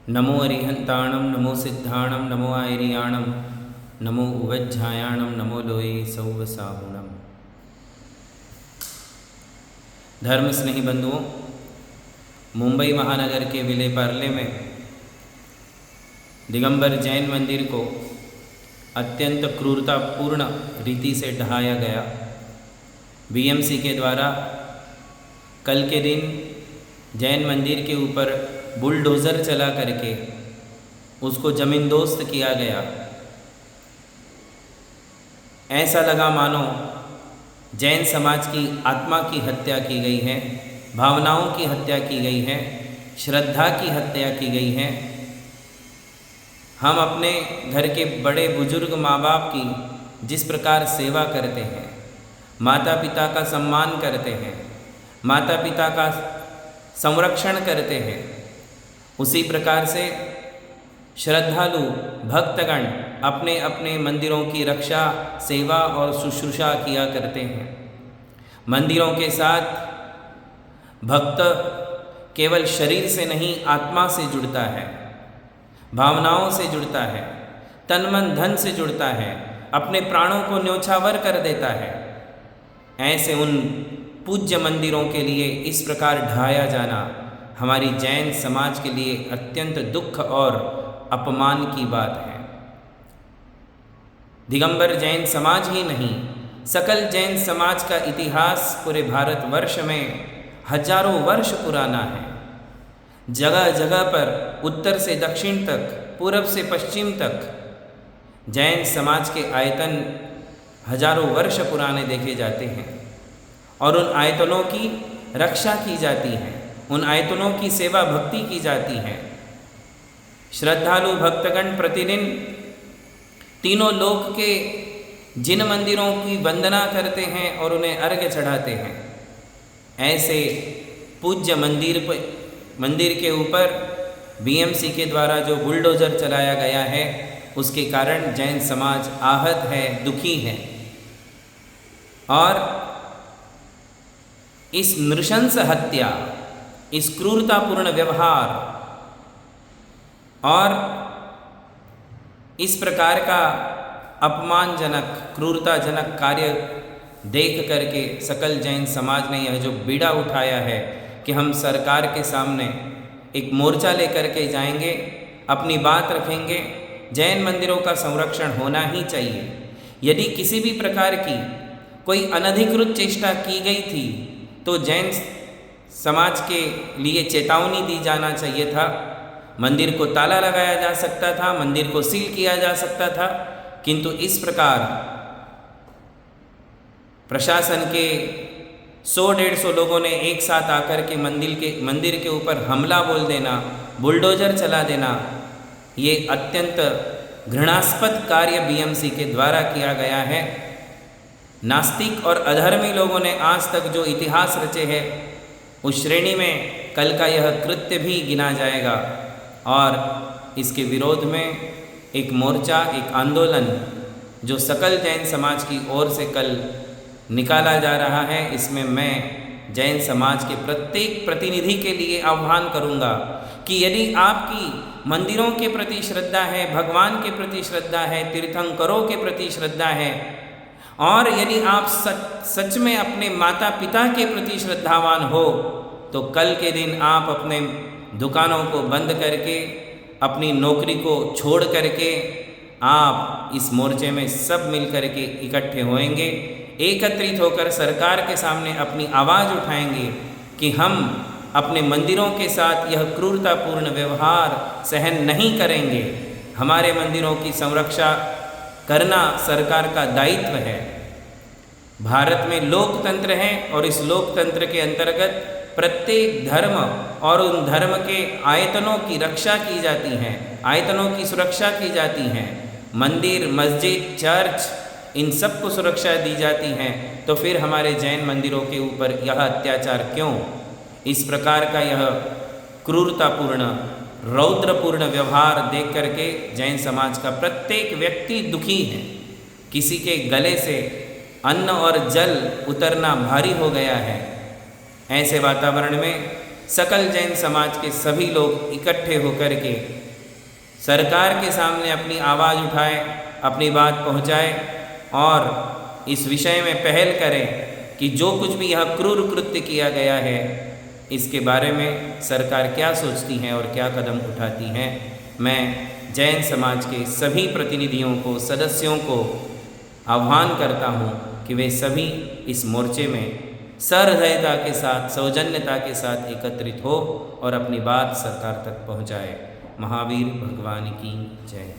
नमो अरिहंताणं नमो सिद्धाणं नमो आयरियाणं नमो उवज्झायाणं नमो लोये सौवसाहुणम्। धर्म स्नेही बंधुओं, मुंबई महानगर के विले पार्ले में दिगंबर जैन मंदिर को अत्यंत क्रूरतापूर्ण रीति से ढहाया गया। बीएमसी के द्वारा कल के दिन जैन मंदिर के ऊपर बुलडोज़र चला करके उसको ज़मींदोस्त किया गया। ऐसा लगा मानो जैन समाज की आत्मा की हत्या की गई है, भावनाओं की हत्या की गई है, श्रद्धा की हत्या की गई है। हम अपने घर के बड़े बुजुर्ग माँ बाप की जिस प्रकार सेवा करते हैं, माता पिता का सम्मान करते हैं, माता पिता का संरक्षण करते हैं, उसी प्रकार से श्रद्धालु भक्तगण अपने अपने मंदिरों की रक्षा, सेवा और शुश्रूषा किया करते हैं। मंदिरों के साथ भक्त केवल शरीर से नहीं, आत्मा से जुड़ता है, भावनाओं से जुड़ता है, तन मन धन से जुड़ता है, अपने प्राणों को न्योछावर कर देता है। ऐसे उन पूज्य मंदिरों के लिए इस प्रकार ढहाया जाना हमारी जैन समाज के लिए अत्यंत दुख और अपमान की बात है। दिगंबर जैन समाज ही नहीं, सकल जैन समाज का इतिहास पूरे भारतवर्ष में हजारों वर्ष पुराना है। जगह जगह पर उत्तर से दक्षिण तक, पूरब से पश्चिम तक जैन समाज के आयतन हजारों वर्ष पुराने देखे जाते हैं और उन आयतनों की रक्षा की जाती है, उन आयतनों की सेवा भक्ति की जाती है। श्रद्धालु भक्तगण प्रतिदिन तीनों लोक के जिन मंदिरों की वंदना करते हैं और उन्हें अर्घ्य चढ़ाते हैं, ऐसे पूज्य मंदिर के ऊपर बीएमसी के द्वारा जो बुलडोज़र चलाया गया है, उसके कारण जैन समाज आहत है, दुखी है। और इस नृशंस हत्या, इस क्रूरतापूर्ण व्यवहार और इस प्रकार का अपमानजनक, क्रूरताजनक कार्य देख करके सकल जैन समाज ने यह जो बीड़ा उठाया है कि हम सरकार के सामने एक मोर्चा लेकर के जाएंगे, अपनी बात रखेंगे। जैन मंदिरों का संरक्षण होना ही चाहिए। यदि किसी भी प्रकार की कोई अनधिकृत चेष्टा की गई थी तो जैन समाज के लिए चेतावनी दी जाना चाहिए था। मंदिर को ताला लगाया जा सकता था, मंदिर को सील किया जा सकता था, किंतु इस प्रकार प्रशासन के 100-150 लोगों ने एक साथ आकर के मंदिर के ऊपर हमला बोल देना, बुलडोज़र चला देना, ये अत्यंत घृणास्पद कार्य बीएमसी के द्वारा किया गया है। नास्तिक और अधर्मी लोगों ने आज तक जो इतिहास रचे हैं, उस श्रेणी में कल का यह कृत्य भी गिना जाएगा और इसके विरोध में एक मोर्चा, एक आंदोलन जो सकल जैन समाज की ओर से कल निकाला जा रहा है, इसमें मैं जैन समाज के प्रत्येक प्रतिनिधि के लिए आह्वान करूंगा कि यदि आपकी मंदिरों के प्रति श्रद्धा है, भगवान के प्रति श्रद्धा है, तीर्थंकरों के प्रति श्रद्धा है और यदि आप सच में अपने माता पिता के प्रति श्रद्धावान हो, तो कल के दिन आप अपने दुकानों को बंद करके, अपनी नौकरी को छोड़ करके आप इस मोर्चे में सब मिल करके इकट्ठे होएंगे, एकत्रित होकर सरकार के सामने अपनी आवाज़ उठाएंगे कि हम अपने मंदिरों के साथ यह क्रूरतापूर्ण व्यवहार सहन नहीं करेंगे। हमारे मंदिरों की संरक्षा करना सरकार का दायित्व है। भारत में लोकतंत्र है और इस लोकतंत्र के अंतर्गत प्रत्येक धर्म और उन धर्म के आयतनों की रक्षा की जाती है, आयतनों की सुरक्षा की जाती है। मंदिर, मस्जिद, चर्च, इन सब को सुरक्षा दी जाती है, तो फिर हमारे जैन मंदिरों के ऊपर यह अत्याचार क्यों? इस प्रकार का यह क्रूरतापूर्ण, रौद्रपूर्ण व्यवहार देख करके जैन समाज का प्रत्येक व्यक्ति दुखी है। किसी के गले से अन्न और जल उतरना भारी हो गया है। ऐसे वातावरण में सकल जैन समाज के सभी लोग इकट्ठे होकर के सरकार के सामने अपनी आवाज़ उठाएं, अपनी बात पहुंचाएं और इस विषय में पहल करें कि जो कुछ भी यह क्रूर कृत्य किया गया है इसके बारे में सरकार क्या सोचती है और क्या कदम उठाती है। मैं जैन समाज के सभी प्रतिनिधियों को, सदस्यों को आह्वान करता हूँ कि वे सभी इस मोर्चे में सहृदयता के साथ, सौजन्यता के साथ एकत्रित हो और अपनी बात सरकार तक पहुँचाए। महावीर भगवान की जय।